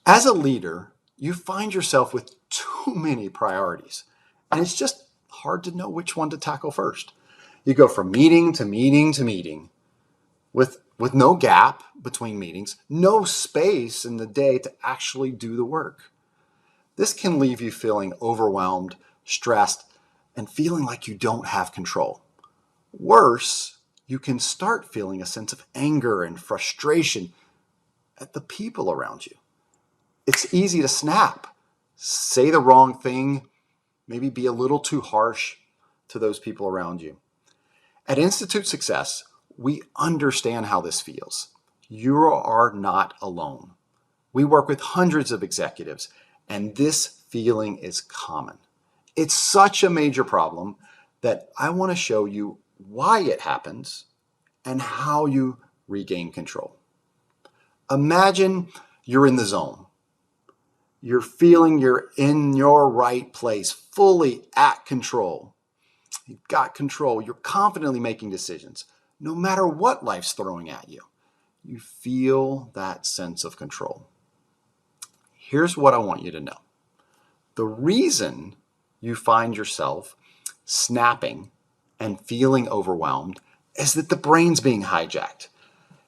As a leader, you find yourself with too many priorities, and it's just hard to know which one to tackle first. You go from meeting to meeting to meeting with no gap between meetings, no space in the day to actually do the work. This can leave you feeling overwhelmed, stressed, and feeling like you don't have control. Worse, you can start feeling a sense of anger and frustration at the people around you. It's easy to snap, say the wrong thing, maybe be a little too harsh to those people around you. At Institute Success, we understand how this feels. You are not alone. We work with hundreds of executives, and this feeling is common. It's such a major problem that I want to show you why it happens and how you regain control. Imagine you're in the zone. You're feeling you're in your right place, fully at control. You've got control. You're confidently making decisions, no matter what life's throwing at you. You feel that sense of control. Here's what I want you to know. The reason you find yourself snapping and feeling overwhelmed is that the brain's being hijacked.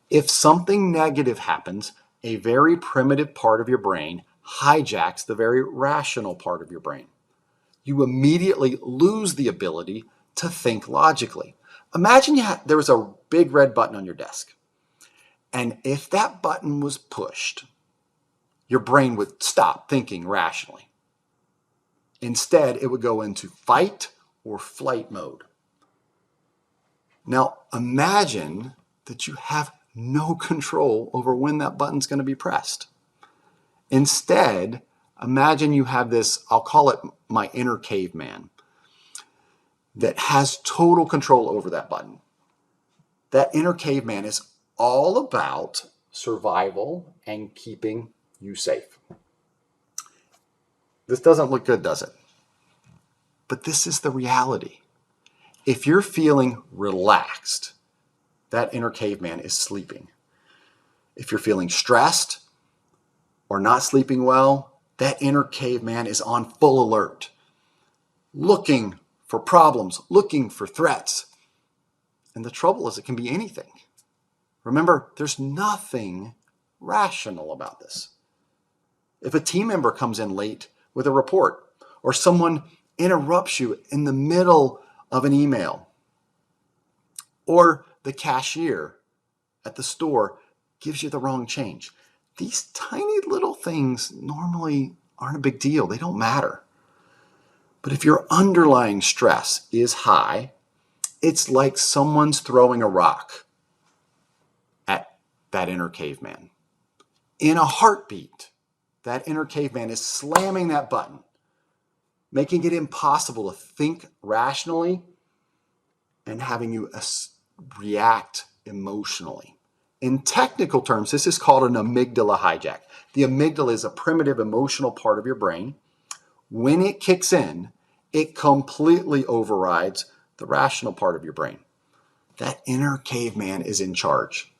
If something negative happens, a very primitive part of your brain hijacks the very rational part of your brain. You immediately lose the ability to think logically. Imagine there was a big red button on your desk, and if that button was pushed, your brain would stop thinking rationally. Instead, it would go into fight or flight mode. Now, imagine that you have no control over when that button's going to be pressed. Instead, imagine you have this, I'll call it my inner caveman, that has total control over that button. That inner caveman is all about survival and keeping you safe. This doesn't look good, does it? But this is the reality. If you're feeling relaxed, that inner caveman is sleeping. If you're feeling stressed or not sleeping well, that inner caveman is on full alert, looking for problems, looking for threats. And the trouble is it can be anything. Remember, there's nothing rational about this. If a team member comes in late with a report, or someone interrupts you in the middle of an email, or the cashier at the store gives you the wrong change, these tiny little things normally aren't a big deal. They don't matter. But if your underlying stress is high, it's like someone's throwing a rock at that inner caveman. In a heartbeat, that inner caveman is slamming that button, making it impossible to think rationally and having you react emotionally. In technical terms, this is called an amygdala hijack. The amygdala is a primitive emotional part of your brain. When it kicks in, it completely overrides the rational part of your brain. That inner caveman is in charge.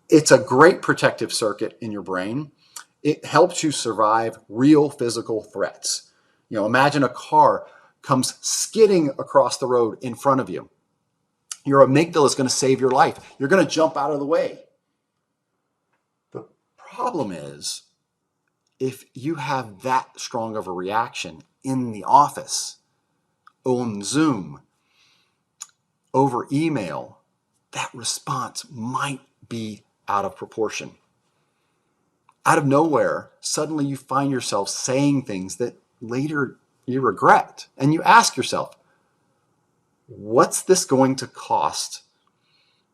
It's a great protective circuit in your brain. It helps you survive real physical threats. Imagine a car comes skidding across the road in front of you. Your amygdala is going to save your life. You're going to jump out of the way. The problem is, if you have that strong of a reaction in the office, on Zoom, over email, that response might be out of proportion. Out of nowhere, suddenly you find yourself saying things that later you regret. And you ask yourself, what's this going to cost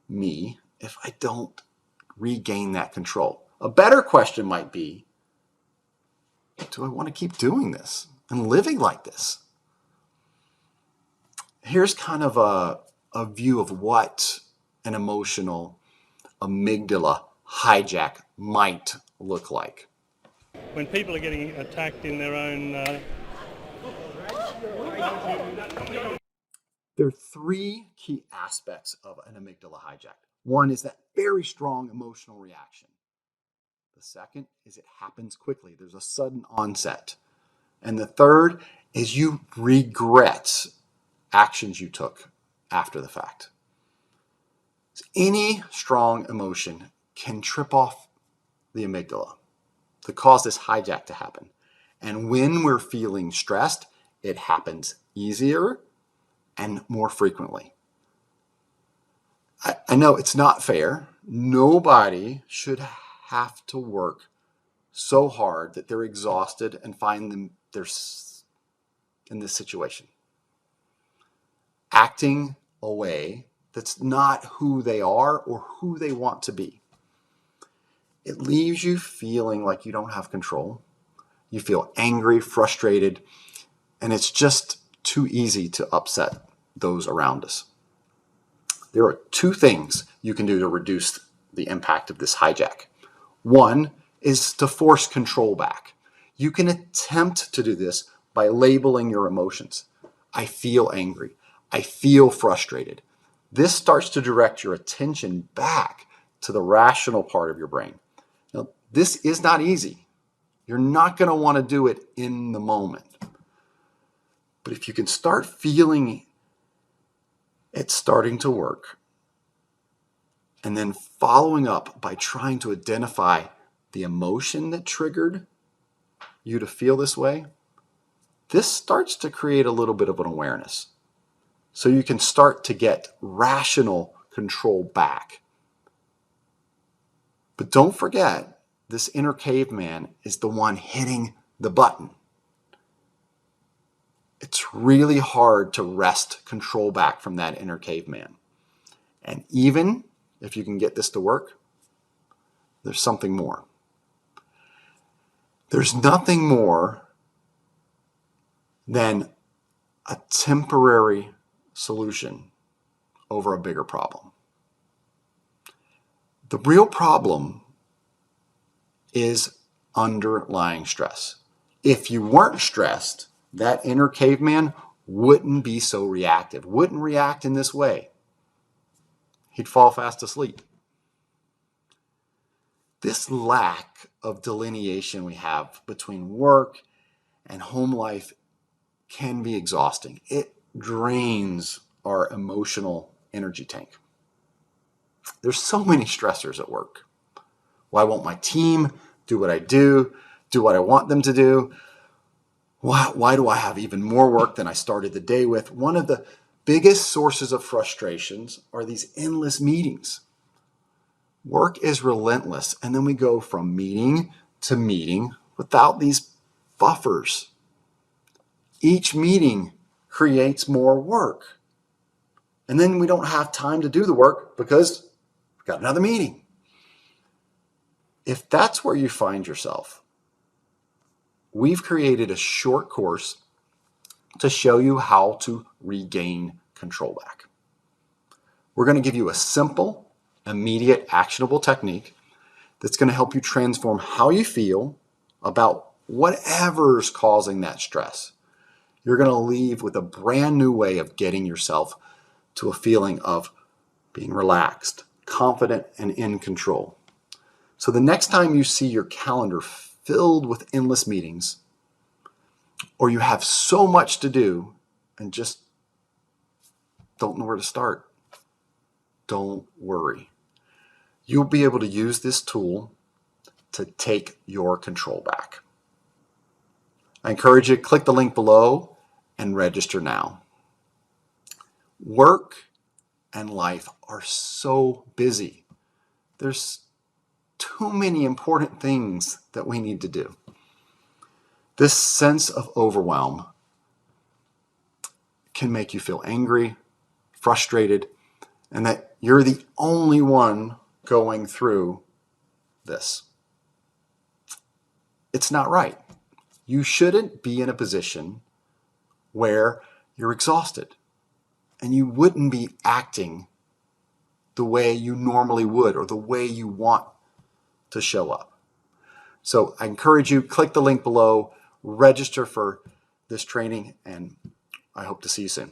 me if I don't regain that control? A better question might be, do I want to keep doing this and living like this? Here's kind of a view of what an emotional amygdala hijack might look like. When people are getting attacked in their own... There are three key aspects of an amygdala hijack. One is that very strong emotional reaction. The second is it happens quickly. There's a sudden onset. And the third is you regret actions you took after the fact. So any strong emotion can trip off the amygdala to cause this hijack to happen. And when we're feeling stressed, it happens easier and more frequently. I know it's not fair. Nobody should have to work so hard that they're exhausted and find them they're in this situation. Acting a way that's not who they are or who they want to be. It leaves you feeling like you don't have control. You feel angry, frustrated, and it's just too easy to upset those around us. There are two things you can do to reduce the impact of this hijack. One is to force control back. You can attempt to do this by labeling your emotions. I feel angry. I feel frustrated. This starts to direct your attention back to the rational part of your brain. Now, this is not easy. You're not going to want to do it in the moment. But if you can start feeling it starting to work, and then following up by trying to identify the emotion that triggered you to feel this way, this starts to create a little bit of an awareness. So you can start to get rational control back. But don't forget, this inner caveman is the one hitting the button. It's really hard to wrest control back from that inner caveman. And even if you can get this to work, there's something more. There's nothing more than a temporary solution over a bigger problem. The real problem is underlying stress. If you weren't stressed, that inner caveman wouldn't be so reactive, wouldn't react in this way. He'd fall fast asleep. This lack of delineation we have between work and home life can be exhausting. It drains our emotional energy tank. There's so many stressors at work. Why won't my team do what I do what I want them to do? Why do I have even more work than I started the day with? One of the biggest sources of frustrations are these endless meetings. Work is relentless, and then we go from meeting to meeting without these buffers. Each meeting creates more work. And then we don't have time to do the work because we've got another meeting. If that's where you find yourself, we've created a short course to show you how to regain control back. We're going to give you a simple, immediate, actionable technique that's going to help you transform how you feel about whatever's causing that stress. You're going to leave with a brand new way of getting yourself to a feeling of being relaxed, confident, and in control. So the next time you see your calendar filled with endless meetings, or you have so much to do and just don't know where to start, don't worry. You'll be able to use this tool to take your control back. I encourage you to click the link below and register now. Work and life are so busy. There's too many important things that we need to do. This sense of overwhelm can make you feel angry, frustrated, and that you're the only one going through this. It's not right. You shouldn't be in a position where you're exhausted and you wouldn't be acting the way you normally would or the way you want to show up. So I encourage you, click the link below, register for this training, and I hope to see you soon.